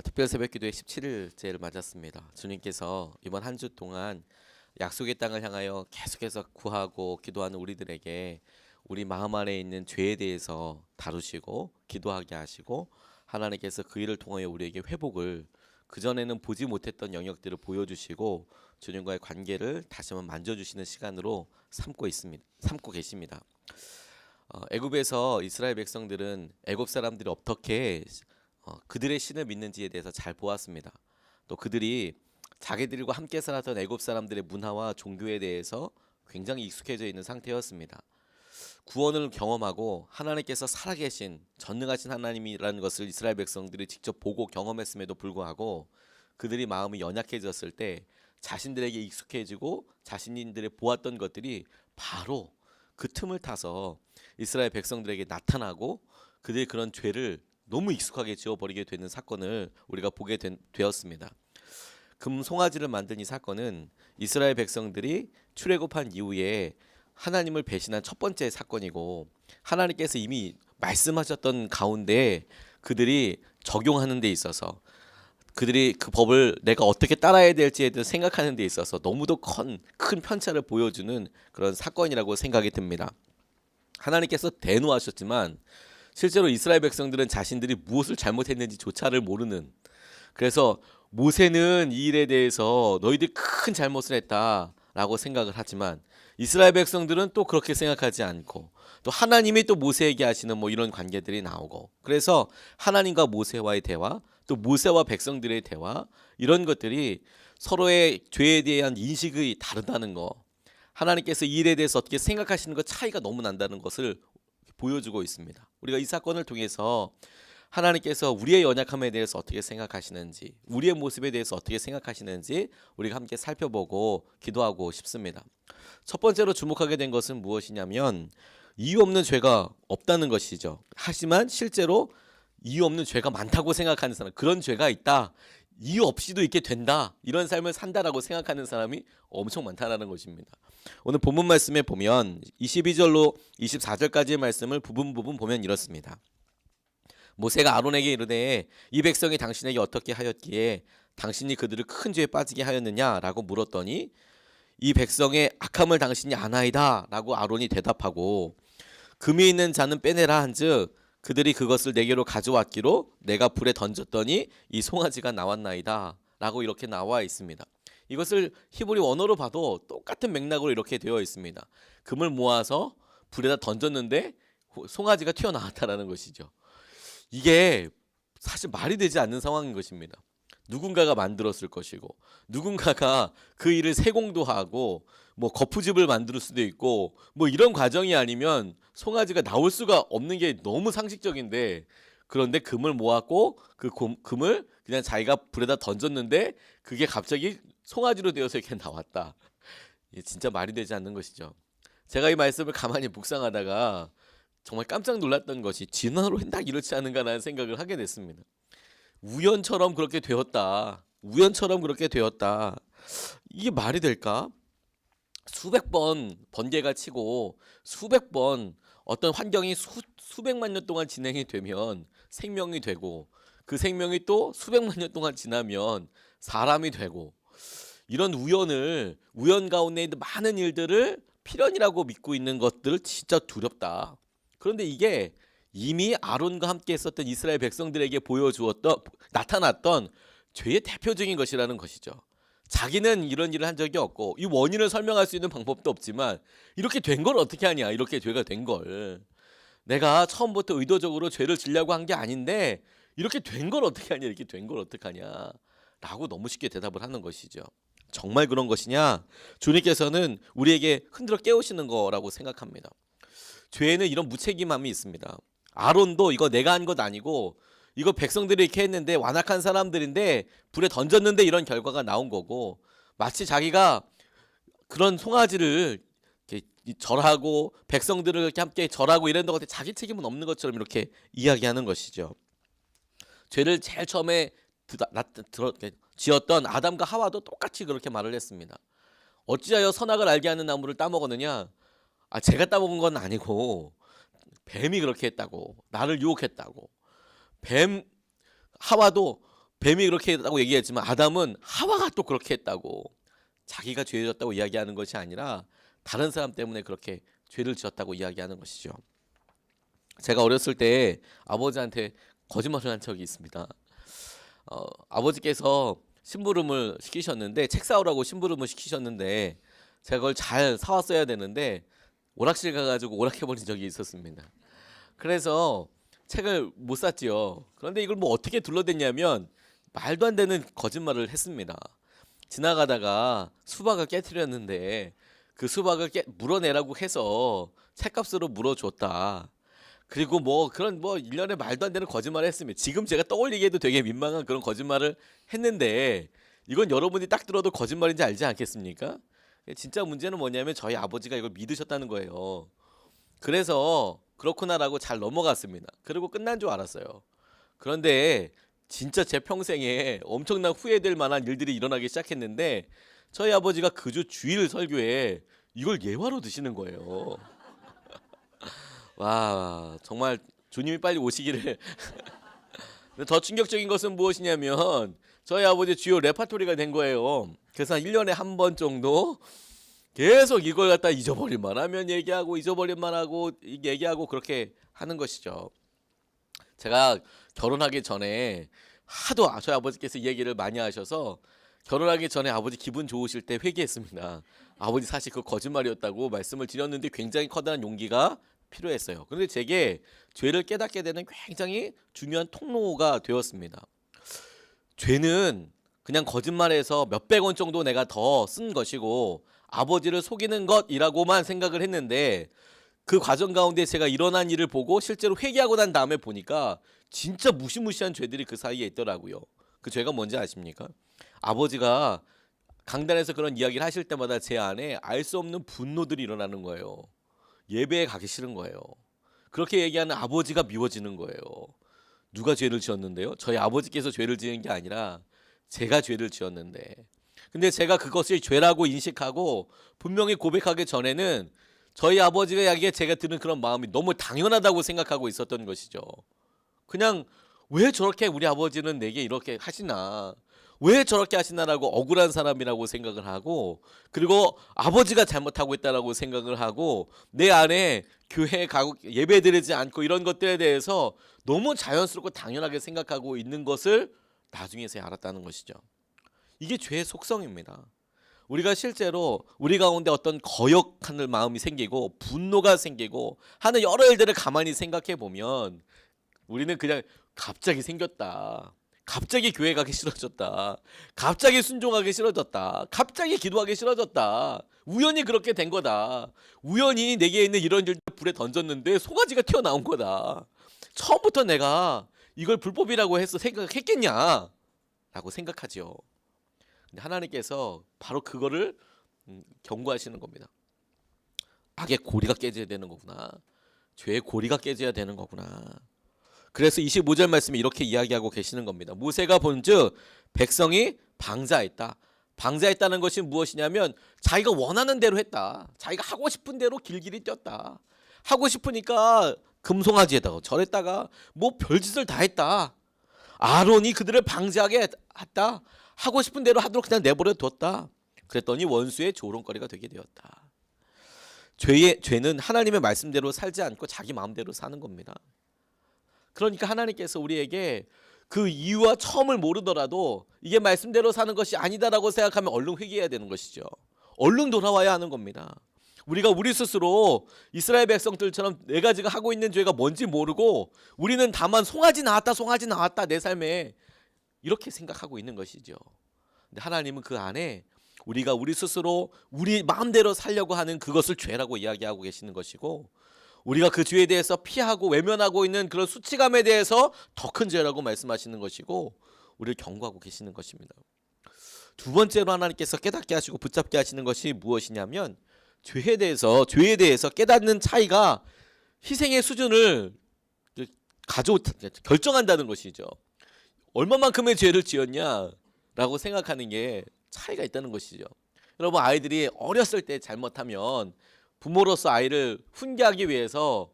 특별 새벽기도의 17일째를 맞았습니다. 주님께서 이번 한 주 동안 약속의 땅을 향하여 계속해서 구하고 기도하는 우리들에게 우리 마음 안에 있는 죄에 대해서 다루시고 기도하게 하시고 하나님께서 그 일을 통하여 우리에게 회복을 그전에는 보지 못했던 영역들을 보여주시고 주님과의 관계를 다시 한번 만져주시는 시간으로 삼고 계십니다. 애굽에서 이스라엘 백성들은 애굽 사람들이 어떻게 그들의 신을 믿는지에 대해서 잘 보았습니다. 또 그들이 자기들과 함께 살았던 애굽 사람들의 문화와 종교에 대해서 굉장히 익숙해져 있는 상태였습니다. 구원을 경험하고 하나님께서 살아계신 전능하신 하나님이라는 것을 이스라엘 백성들이 직접 보고 경험했음에도 불구하고 그들이 마음이 연약해졌을 때 자신들에게 익숙해지고 자신들의 보았던 것들이 바로 그 틈을 타서 이스라엘 백성들에게 나타나고 그들의 그런 죄를 너무 익숙하게 지어버리게 되는 사건을 우리가 되었습니다. 금 송아지를 만든 이 사건은 이스라엘 백성들이 출애굽한 이후에 하나님을 배신한 첫 번째 사건이고 하나님께서 이미 말씀하셨던 가운데 그들이 적용하는 데 있어서 그들이 그 법을 내가 어떻게 따라야 될지에 대해서 생각하는 데 있어서 너무도 큰 편차를 보여주는 그런 사건이라고 생각이 듭니다. 하나님께서 대노하셨지만 실제로 이스라엘 백성들은 자신들이 무엇을 잘못했는지조차를 모르는, 그래서 모세는 이 일에 대해서 너희들이 큰 잘못을 했다라고 생각을 하지만 이스라엘 백성들은 또 그렇게 생각하지 않고 또 하나님이 또 모세에게 하시는 이런 관계들이 나오고, 그래서 하나님과 모세와의 대화, 또 모세와 백성들의 대화, 이런 것들이 서로의 죄에 대한 인식이 다르다는 거, 하나님께서 이 일에 대해서 어떻게 생각하시는 것 차이가 너무 난다는 것을 보여주고 있습니다. 우리가 이 사건을 통해서 하나님께서 우리의 연약함에 대해서 어떻게 생각하시는지, 우리의 모습에 대해서 어떻게 생각하시는지 우리가 함께 살펴보고 기도하고 싶습니다. 첫 번째로 주목하게 된 것은 무엇이냐면 이유 없는 죄가 없다는 것이죠. 하지만 실제로 이유 없는 죄가 많다고 생각하는 사람, 그런 죄가 있다, 이유 없이도 있게 된다, 이런 삶을 산다라고 생각하는 사람이 엄청 많다라는 것입니다. 오늘 본문 말씀에 보면 22절로 24절까지의 말씀을 부분 보면 이렇습니다. 모세가 아론에게 이르되 이 백성이 당신에게 어떻게 하였기에 당신이 그들을 큰 죄에 빠지게 하였느냐라고 물었더니 이 백성의 악함을 당신이 아나이다 라고 아론이 대답하고, 금이 있는 자는 빼내라 한즉 그들이 그것을 내게로 가져왔기로 내가 불에 던졌더니 이 송아지가 나왔나이다 라고 이렇게 나와 있습니다. 이것을 히브리 원어로 봐도 똑같은 맥락으로 이렇게 되어 있습니다. 금을 모아서 불에다 던졌는데 송아지가 튀어나왔다라는 것이죠. 이게 사실 말이 되지 않는 상황인 것입니다. 누군가가 만들었을 것이고 누군가가 그 일을 세공도 하고 거푸집을 만들 수도 있고 이런 과정이 아니면 송아지가 나올 수가 없는 게 너무 상식적인데, 그런데 금을 모았고 그 금을 그냥 자기가 불에다 던졌는데 그게 갑자기 송아지로 되어서 이렇게 나왔다. 이게 진짜 말이 되지 않는 것이죠. 제가 이 말씀을 가만히 묵상하다가 정말 깜짝 놀랐던 것이 진화로 딱 이렇지 않은가라는 생각을 하게 됐습니다. 우연처럼 그렇게 되었다. 우연처럼 그렇게 되었다. 이게 말이 될까? 수백 번 번개가 치고 수백 번 어떤 환경이 수백만 년 동안 진행이 되면 생명이 되고, 그 생명이 또 수백만 년 동안 지나면 사람이 되고, 이런 우연 가운데 있는 많은 일들을 필연이라고 믿고 있는 것들 진짜 두렵다. 그런데 이게 이미 아론과 함께 했었던 이스라엘 백성들에게 나타났던 죄의 대표적인 것이라는 것이죠. 자기는 이런 일을 한 적이 없고 이 원인을 설명할 수 있는 방법도 없지만 이렇게 된 걸 어떻게 하냐, 이렇게 죄가 된 걸 내가 처음부터 의도적으로 죄를 지려고 한 게 아닌데 이렇게 된 걸 어떻게 하냐, 이렇게 된 걸 어떻게 하냐 라고 너무 쉽게 대답을 하는 것이죠. 정말 그런 것이냐? 주님께서는 우리에게 흔들어 깨우시는 거라고 생각합니다. 죄에는 이런 무책임함이 있습니다. 아론도 이거 내가 한 것 아니고 이거 백성들이 이렇게 했는데 완악한 사람들인데 불에 던졌는데 이런 결과가 나온 거고, 마치 자기가 그런 송아지를 이렇게 절하고 백성들을 이렇게 함께 절하고 이런 것에 자기 책임은 없는 것처럼 이렇게 이야기하는 것이죠. 죄를 제일 처음에 지었던 아담과 하와도 똑같이 그렇게 말을 했습니다. 어찌하여 선악을 알게 하는 나무를 따먹었느냐? 제가 따먹은 건 아니고 뱀이 그렇게 했다고, 나를 유혹했다고. 하와도 뱀이 그렇게 했다고 얘기했지만 아담은 하와가 또 그렇게 했다고, 자기가 죄졌다고 이야기하는 것이 아니라 다른 사람 때문에 그렇게 죄를 지었다고 이야기하는 것이죠. 제가 어렸을 때 아버지한테 거짓말을 한 적이 있습니다. 아버지께서 심부름을 시키셨는데, 책 사오라고 심부름을 시키셨는데 제가 그걸 잘 사왔어야 되는데 오락실 가가지고 오락해버린 적이 있었습니다. 그래서 책을 못 샀지요. 그런데 이걸 뭐 어떻게 둘러댔냐면 말도 안 되는 거짓말을 했습니다. 지나가다가 수박을 깨트렸는데 그 수박을 물어내라고 해서 책값으로 물어줬다. 그리고 뭐 그런 뭐 일련의 말도 안 되는 거짓말을 했습니다. 지금 제가 떠올리기에도 되게 민망한 그런 거짓말을 했는데, 이건 여러분이 딱 들어도 거짓말인지 알지 않겠습니까? 진짜 문제는 뭐냐면 저희 아버지가 이걸 믿으셨다는 거예요. 그래서 그렇구나라고 잘 넘어갔습니다. 그리고 끝난 줄 알았어요. 그런데 진짜 제 평생에 엄청난 후회될 만한 일들이 일어나기 시작했는데, 저희 아버지가 그 주 주일 설교에 이걸 예화로 드시는 거예요. 와, 정말 주님이 빨리 오시기를. 근데 더 충격적인 것은 무엇이냐면 저희 아버지 주요 레파토리가 된 거예요. 그래서 한 1년에 한 번 정도 계속 이걸 갖다 잊어버릴만 하면 얘기하고, 잊어버릴만 하고 얘기하고, 그렇게 하는 것이죠. 제가 결혼하기 전에 하도 저희 아버지께서 이 얘기를 많이 하셔서 결혼하기 전에 아버지 기분 좋으실 때 회개했습니다. 아버지 사실 그 거짓말이었다고 말씀을 드렸는데 굉장히 커다란 용기가 필요했어요. 그런데 제게 죄를 깨닫게 되는 굉장히 중요한 통로가 되었습니다. 죄는 그냥 거짓말해서 몇백 원 정도 내가 더 쓴 것이고 아버지를 속이는 것이라고만 생각을 했는데, 그 과정 가운데 제가 일어난 일을 보고 실제로 회개하고 난 다음에 보니까 진짜 무시무시한 죄들이 그 사이에 있더라고요. 그 죄가 뭔지 아십니까? 아버지가 강단에서 그런 이야기를 하실 때마다 제 안에 알 수 없는 분노들이 일어나는 거예요. 예배에 가기 싫은 거예요. 그렇게 얘기하는 아버지가 미워지는 거예요. 누가 죄를 지었는데요? 저희 아버지께서 죄를 지은 게 아니라 제가 죄를 지었는데, 근데 제가 그것을 죄라고 인식하고 분명히 고백하기 전에는 저희 아버지가 이야기에 제가 드는 그런 마음이 너무 당연하다고 생각하고 있었던 것이죠. 그냥 왜 저렇게 우리 아버지는 내게 이렇게 하시나, 왜 저렇게 하시나라고 억울한 사람이라고 생각을 하고, 그리고 아버지가 잘못하고 있다라고 생각을 하고, 내 안에 교회에 가고 예배 드리지 않고 이런 것들에 대해서 너무 자연스럽고 당연하게 생각하고 있는 것을 나중에서야 알았다는 것이죠. 이게 죄의 속성입니다. 우리가 실제로 우리 가운데 어떤 거역하는 마음이 생기고 분노가 생기고 하는 여러 일들을 가만히 생각해 보면 우리는 그냥 갑자기 생겼다, 갑자기 교회 가기 싫어졌다, 갑자기 순종하기 싫어졌다, 갑자기 기도하기 싫어졌다, 우연히 그렇게 된 거다, 우연히 내게 있는 이런 일들 불에 던졌는데 송아지가 튀어나온 거다, 처음부터 내가 이걸 불법이라고 해서 생각했겠냐 라고 생각하지요. 근데 하나님께서 바로 그거를 경고하시는 겁니다. 악의 고리가 깨져야 되는 거구나, 죄의 고리가 깨져야 되는 거구나. 그래서 25절 말씀에 이렇게 이야기하고 계시는 겁니다. 모세가 본즉 백성이 방자했다. 방자했다는 것이 무엇이냐면 자기가 원하는 대로 했다. 자기가 하고 싶은 대로 길길이 뛰었다. 하고 싶으니까 금송아지에다가 절했다가 뭐 별짓을 다 했다. 아론이 그들을 방자하게 했다. 하고 싶은 대로 하도록 그냥 내버려 뒀다. 그랬더니 원수의 조롱거리가 되게 되었다. 죄는 하나님의 말씀대로 살지 않고 자기 마음대로 사는 겁니다. 그러니까 하나님께서 우리에게 그 이유와 처음을 모르더라도 이게 말씀대로 사는 것이 아니다라고 생각하면 얼른 회개해야 되는 것이죠. 얼른 돌아와야 하는 겁니다. 우리가 우리 스스로 이스라엘 백성들처럼 내가 지금 하고 있는 죄가 뭔지 모르고 우리는 다만 송아지 나왔다 내 삶에 이렇게 생각하고 있는 것이죠. 근데 하나님은 그 안에 우리가 우리 스스로 우리 마음대로 살려고 하는 그것을 죄라고 이야기하고 계시는 것이고, 우리가 그 죄에 대해서 피하고 외면하고 있는 그런 수치감에 대해서 더 큰 죄라고 말씀하시는 것이고 우리를 경고하고 계시는 것입니다. 두 번째로 하나님께서 깨닫게 하시고 붙잡게 하시는 것이 무엇이냐면 죄에 대해서 깨닫는 차이가 희생의 수준을 결정한다는 것이죠. 얼마만큼의 죄를 지었냐라고 생각하는 게 차이가 있다는 것이죠. 여러분, 아이들이 어렸을 때 잘못하면 부모로서 아이를 훈계하기 위해서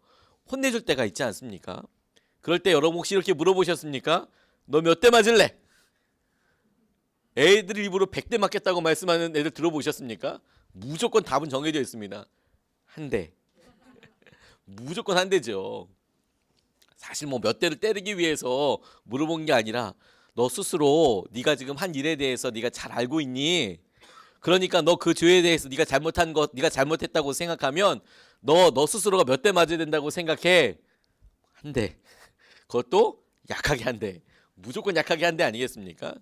혼내줄 때가 있지 않습니까? 그럴 때 여러분 혹시 이렇게 물어보셨습니까? 너 몇 대 맞을래? 애들 입으로 100대 맞겠다고 말씀하는 애들 들어보셨습니까? 무조건 답은 정해져 있습니다. 한 대. 무조건 한 대죠. 사실 뭐 몇 대를 때리기 위해서 물어본 게 아니라 너 스스로 네가 지금 한 일에 대해서 네가 잘 알고 있니? 그러니까 너 그 죄에 대해서 네가 잘못한 것, 네가 잘못했다고 생각하면 너 스스로가 몇 대 맞아야 된다고 생각해. 한 대. 그것도 약하게 한 대. 무조건 약하게 한 대 아니겠습니까?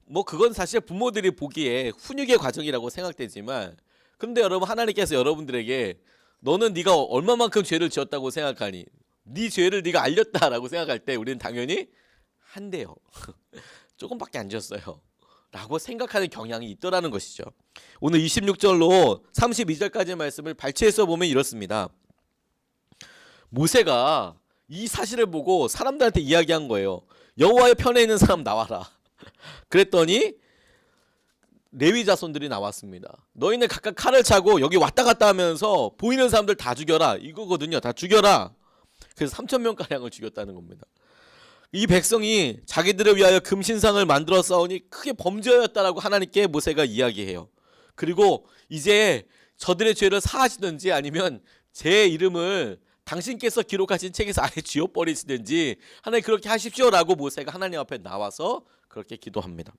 뭐 그건 사실 부모들이 보기에 훈육의 과정이라고 생각되지만, 근데 여러분, 하나님께서 여러분들에게 너는 네가 얼마만큼 죄를 지었다고 생각하니? 네 죄를 네가 알렸다라고 생각할 때 우리는 당연히 한 대요. 조금밖에 안 지었어요. 라고 생각하는 경향이 있더라는 것이죠. 오늘 26절로 32절까지의 말씀을 발췌해서 보면 이렇습니다. 모세가 이 사실을 보고 사람들한테 이야기한 거예요. 여호와의 편에 있는 사람 나와라. 그랬더니 레위 자손들이 나왔습니다. 너희는 각각 칼을 차고 여기 왔다 갔다 하면서 보이는 사람들 다 죽여라. 이거거든요. 다 죽여라. 그래서 3,000명가량을 죽였다는 겁니다. 이 백성이 자기들을 위하여 금신상을 만들어 싸우니 크게 범죄였다라고 하나님께 모세가 이야기해요. 그리고 이제 저들의 죄를 사하시든지 아니면 제 이름을 당신께서 기록하신 책에서 아예 지워버리시든지 하나님 그렇게 하십시오라고 모세가 하나님 앞에 나와서 그렇게 기도합니다.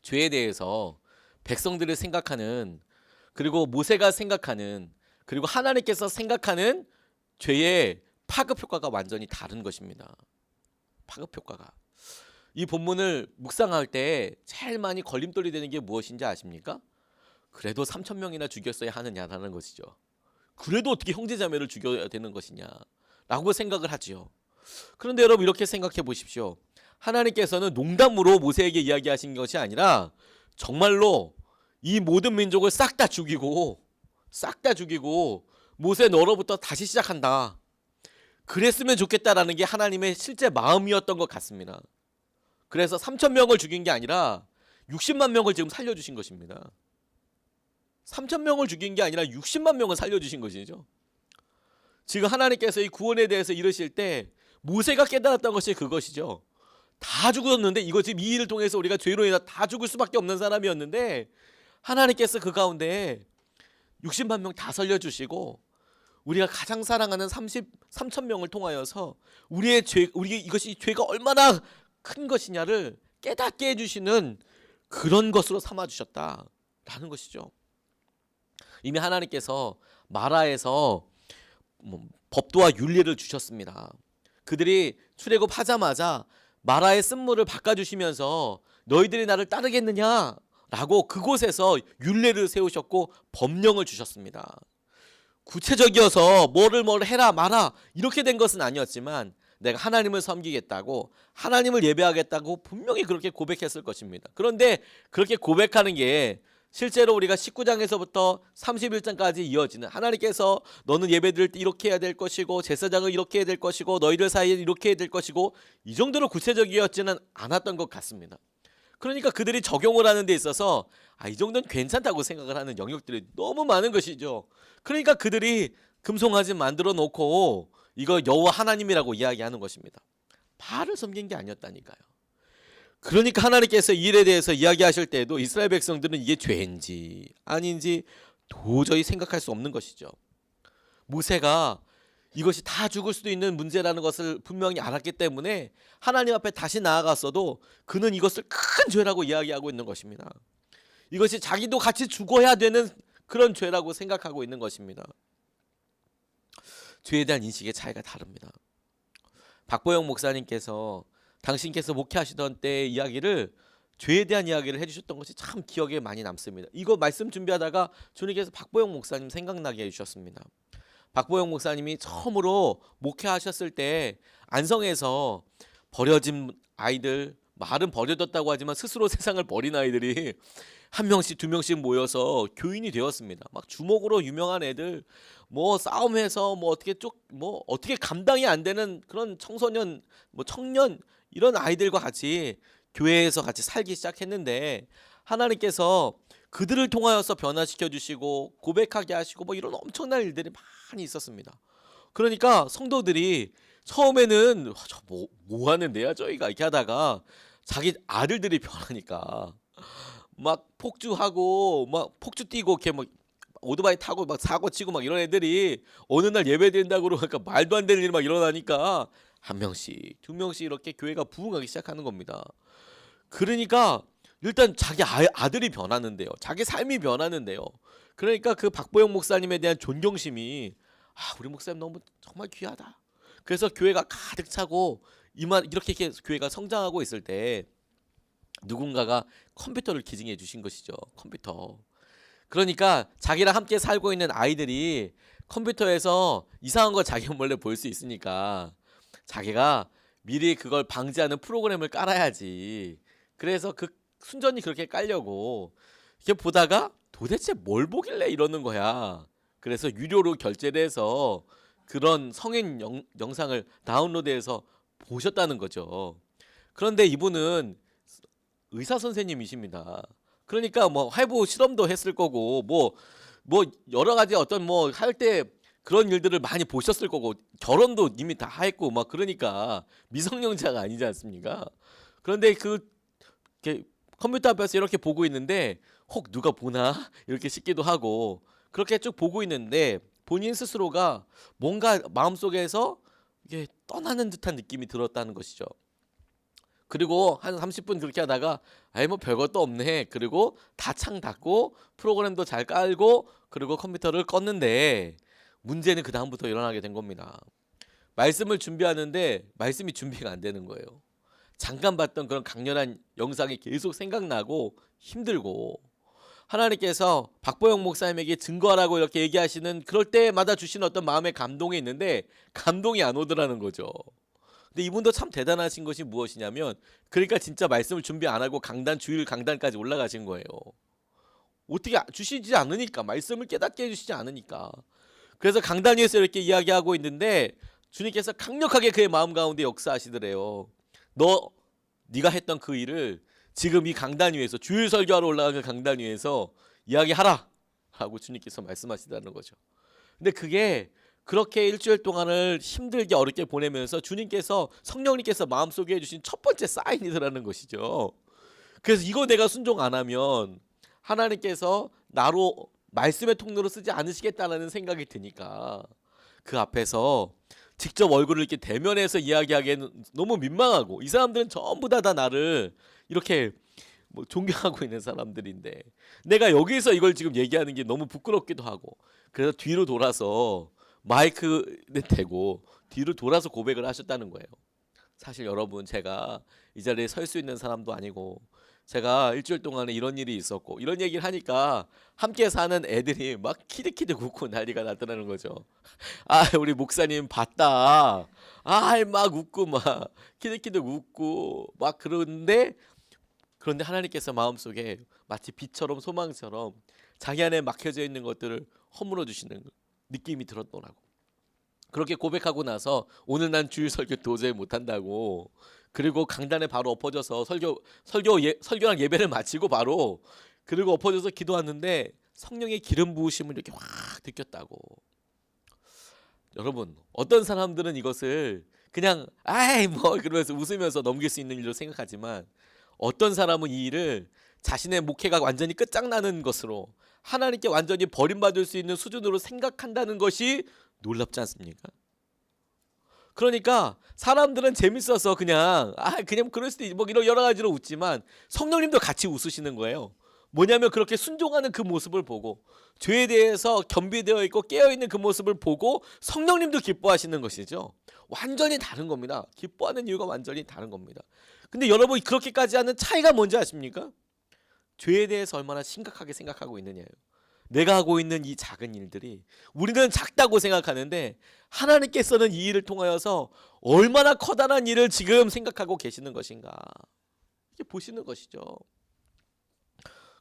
죄에 대해서 백성들을 생각하는, 그리고 모세가 생각하는, 그리고 하나님께서 생각하는 죄의 파급 효과가 완전히 다른 것입니다. 파급 효과가. 이 본문을 묵상할 때 제일 많이 걸림돌이 되는 게 무엇인지 아십니까? 그래도 3,000명이나 죽였어야 하느냐라는 것이죠. 그래도 어떻게 형제자매를 죽여야 되는 것이냐 라고 생각을 하지요. 그런데 여러분, 이렇게 생각해 보십시오. 하나님께서는 농담으로 모세에게 이야기하신 것이 아니라 정말로 이 모든 민족을 싹 다 죽이고 모세 너로부터 다시 시작한다, 그랬으면 좋겠다라는 게 하나님의 실제 마음이었던 것 같습니다. 그래서 3,000명을 죽인 게 아니라 60만 명을 지금 살려주신 것입니다. 3,000명을 죽인 게 아니라 60만 명을 살려주신 것이죠. 지금 하나님께서 이 구원에 대해서 이르실 때 모세가 깨달았던 것이 그것이죠. 다 죽었는데, 이거 지금 이 일을 통해서 우리가 죄로 인해 다 죽을 수밖에 없는 사람이었는데 하나님께서 그 가운데 60만 명 다 살려주시고 우리가 가장 사랑하는 3,000명을 통하여서 우리 이것이 죄가 얼마나 큰 것이냐를 깨닫게 해주시는 그런 것으로 삼아주셨다라는 것이죠. 이미 하나님께서 마라에서 법도와 윤리를 주셨습니다. 그들이 출애굽하자마자 마라의 쓴물을 바꿔주시면서 너희들이 나를 따르겠느냐라고 그곳에서 율례를 세우셨고 법령을 주셨습니다. 구체적이어서 뭐를 해라 마라 이렇게 된 것은 아니었지만 내가 하나님을 섬기겠다고, 하나님을 예배하겠다고 분명히 그렇게 고백했을 것입니다. 그런데 그렇게 고백하는 게 실제로 우리가 19장에서부터 31장까지 이어지는, 하나님께서 너는 예배드릴 때 이렇게 해야 될 것이고 제사장을 이렇게 해야 될 것이고 너희들 사이에 이렇게 해야 될 것이고, 이 정도로 구체적이었지는 않았던 것 같습니다. 그러니까 그들이 적용을 하는 데 있어서 이 정도는 괜찮다고 생각을 하는 영역들이 너무 많은 것이죠. 그러니까 그들이 금송아지 만들어 놓고 이거 여호와 하나님이라고 이야기하는 것입니다. 바알을 섬긴 게 아니었다니까요. 그러니까 하나님께서 이 일에 대해서 이야기하실 때에도 이스라엘 백성들은 이게 죄인지 아닌지 도저히 생각할 수 없는 것이죠. 모세가 이것이 다 죽을 수도 있는 문제라는 것을 분명히 알았기 때문에 하나님 앞에 다시 나아갔어도 그는 이것을 큰 죄라고 이야기하고 있는 것입니다. 이것이 자기도 같이 죽어야 되는 그런 죄라고 생각하고 있는 것입니다. 죄에 대한 인식의 차이가 다릅니다. 박보영 목사님께서 당신께서 목회하시던 때의 이야기를, 죄에 대한 이야기를 해주셨던 것이 참 기억에 많이 남습니다. 이거 말씀 준비하다가 주님께서 박보영 목사님 생각나게 해주셨습니다. 박보영 목사님이 처음으로 목회하셨을 때 안성에서 버려진 아이들, 말은 버려졌다고 하지만 스스로 세상을 버린 아이들이 한 명씩 두 명씩 모여서 교인이 되었습니다. 막 주먹으로 유명한 애들, 싸움해서 어떻게 감당이 안 되는 그런 청소년, 청년 이런 아이들과 같이 교회에서 같이 살기 시작했는데 하나님께서 그들을 통하여서 변화시켜 주시고 고백하게 하시고 이런 엄청난 일들이 많이 있었습니다. 그러니까 성도들이 처음에는 뭐 하는 데야 저희가 이렇게 하다가 자기 아들들이 변하니까 막 폭주하고 막 폭주 뛰고 이렇게 막 오토바이 타고 막 사고 치고 막 이런 애들이 어느 날 예배 드린다고 그러니까 말도 안 되는 일이 막 일어나니까 한 명씩 두 명씩 이렇게 교회가 부흥하기 시작하는 겁니다. 그러니까 일단 자기 아들이 변하는데요. 자기 삶이 변하는데요. 그러니까 그 박보영 목사님에 대한 존경심이 우리 목사님 너무 정말 귀하다. 그래서 교회가 가득 차고 이렇게 교회가 성장하고 있을 때 누군가가 컴퓨터를 기증해 주신 것이죠. 컴퓨터. 그러니까 자기랑 함께 살고 있는 아이들이 컴퓨터에서 이상한 거 자기 몰래 볼 수 있으니까 자기가 미리 그걸 방지하는 프로그램을 깔아야지. 그래서 순전히 그렇게 깔려고 이렇게 보다가 도대체 뭘 보길래 이러는 거야. 그래서 유료로 결제를 해서 그런 성인 영상을 다운로드해서 보셨다는 거죠. 그런데 이분은 의사 선생님이십니다. 그러니까 뭐 해부 실험도 했을 거고 뭐 여러 가지 어떤 뭐 할 때 그런 일들을 많이 보셨을 거고 결혼도 이미 다 했고 막 그러니까 미성년자가 아니지 않습니까? 그런데 이렇게 컴퓨터 앞에서 이렇게 보고 있는데 혹 누가 보나 이렇게 싶기도 하고 그렇게 쭉 보고 있는데 본인 스스로가 뭔가 마음속에서 이게 떠나는 듯한 느낌이 들었다는 것이죠. 그리고 한 30분 그렇게 하다가 뭐 별것도 없네. 그리고 다 창 닫고 프로그램도 잘 깔고 그리고 컴퓨터를 껐는데 문제는 그 다음부터 일어나게 된 겁니다. 말씀을 준비하는데 말씀이 준비가 안 되는 거예요. 잠깐 봤던 그런 강렬한 영상이 계속 생각나고 힘들고 하나님께서 박보영 목사님에게 증거하라고 이렇게 얘기하시는 그럴 때마다 주시는 어떤 마음의 감동이 있는데 감동이 안 오더라는 거죠. 근데 이분도 참 대단하신 것이 무엇이냐면 그러니까 진짜 말씀을 준비 안 하고 주일 강단까지 올라가신 거예요. 어떻게 주시지 않으니까 말씀을 깨닫게 해주시지 않으니까. 그래서 강단 위에서 이렇게 이야기하고 있는데 주님께서 강력하게 그의 마음 가운데 역사하시더래요. 네가 했던 그 일을 지금 이 강단 위에서 주일 설교하러 올라간 그 강단 위에서 이야기하라 하고 주님께서 말씀하시다는 거죠. 근데 그게 그렇게 일주일 동안을 힘들게 어렵게 보내면서 성령님께서 마음속에 해주신 첫 번째 사인이더라는 것이죠. 그래서 이거 내가 순종 안 하면 하나님께서 나로 말씀의 통로로 쓰지 않으시겠다라는 생각이 드니까 그 앞에서 직접 얼굴을 이렇게 대면해서 이야기하기에는 너무 민망하고 이 사람들은 전부 다 나를 이렇게 뭐 존경하고 있는 사람들인데 내가 여기서 이걸 지금 얘기하는 게 너무 부끄럽기도 하고 그래서 뒤로 돌아서 마이크를 대고 뒤로 돌아서 고백을 하셨다는 거예요. 사실 여러분 제가 이 자리에 설 수 있는 사람도 아니고 제가 일주일 동안에 이런 일이 있었고 이런 얘기를 하니까 함께 사는 애들이 막 키득키득 웃고 난리가 났다는 거죠. 우리 목사님 봤다. 막 웃고 막 키득키득 웃고 막 그런데 하나님께서 마음속에 마치 빛처럼 소망처럼 자기 안에 막혀져 있는 것들을 허물어 주시는 느낌이 들었더라고. 그렇게 고백하고 나서 오늘 난 주일 설교 도저히 못한다고 그리고 강단에 바로 엎어져서 설교랑 예배를 마치고 바로 그리고 엎어져서 기도하는데 성령의 기름 부으심을 이렇게 확 느꼈다고. 여러분 어떤 사람들은 이것을 그냥 뭐 그러면서 웃으면서 넘길 수 있는 일로 생각하지만 어떤 사람은 이 일을 자신의 목회가 완전히 끝장나는 것으로 하나님께 완전히 버림받을 수 있는 수준으로 생각한다는 것이 놀랍지 않습니까? 그러니까 사람들은 재밌어서 그냥 그럴 수도 있고 뭐 이런 여러 가지로 웃지만 성령님도 같이 웃으시는 거예요. 뭐냐면 그렇게 순종하는 그 모습을 보고 죄에 대해서 겸비되어 있고 깨어있는 그 모습을 보고 성령님도 기뻐하시는 것이죠. 완전히 다른 겁니다. 기뻐하는 이유가 완전히 다른 겁니다. 근데 여러분 그렇게까지 하는 차이가 뭔지 아십니까? 죄에 대해서 얼마나 심각하게 생각하고 있느냐예요. 내가 하고 있는 이 작은 일들이 우리는 작다고 생각하는데 하나님께서는 이 일을 통하여서 얼마나 커다란 일을 지금 생각하고 계시는 것인가 이렇게 보시는 것이죠.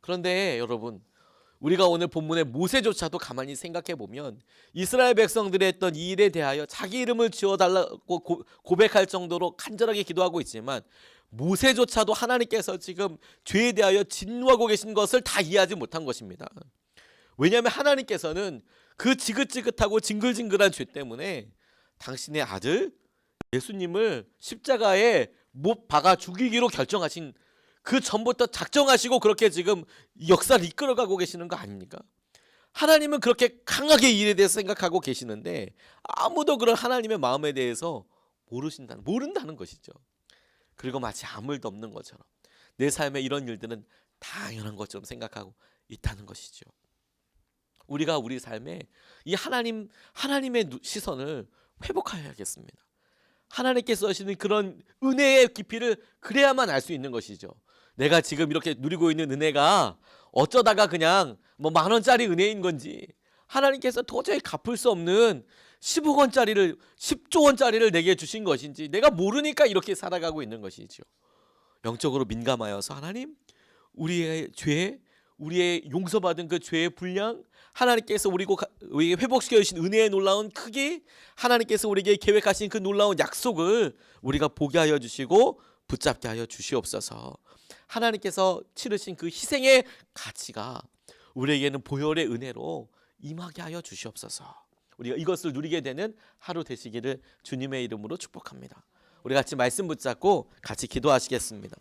그런데 여러분 우리가 오늘 본문의 모세조차도 가만히 생각해 보면 이스라엘 백성들이 했던 이 일에 대하여 자기 이름을 지어달라고 고백할 정도로 간절하게 기도하고 있지만 모세조차도 하나님께서 지금 죄에 대하여 진노하고 계신 것을 다 이해하지 못한 것입니다. 왜냐하면 하나님께서는 그 지긋지긋하고 징글징글한 죄 때문에 당신의 아들 예수님을 십자가에 못 박아 죽이기로 결정하신 그 전부터 작정하시고 그렇게 지금 역사를 이끌어가고 계시는 거 아닙니까? 하나님은 그렇게 강하게 일에 대해서 생각하고 계시는데 아무도 그런 하나님의 마음에 대해서 모른다는 것이죠. 그리고 마치 아무 일도 없는 것처럼 내 삶에 이런 일들은 당연한 것처럼 생각하고 있다는 것이죠. 우리가 우리 삶에 이 하나님의 시선을 회복해야겠습니다. 하나님께서 하시는 그런 은혜의 깊이를 그래야만 알 수 있는 것이죠. 내가 지금 이렇게 누리고 있는 은혜가 어쩌다가 그냥 뭐 10,000원짜리 은혜인 건지, 하나님께서 도저히 갚을 수 없는 10억 원짜리를 10조 원짜리를 내게 주신 것인지 내가 모르니까 이렇게 살아가고 있는 것이죠. 영적으로 민감하여서 하나님, 우리의 죄, 우리의 용서받은 그 죄의 분량, 하나님께서 우리에게 회복시켜 주신 은혜의 놀라운 크기, 하나님께서 우리에게 계획하신 그 놀라운 약속을 우리가 보게 하여 주시고 붙잡게 하여 주시옵소서. 하나님께서 치르신 그 희생의 가치가 우리에게는 보혈의 은혜로 임하게 하여 주시옵소서. 우리가 이것을 누리게 되는 하루 되시기를 주님의 이름으로 축복합니다. 우리 같이 말씀 붙잡고 같이 기도하시겠습니다.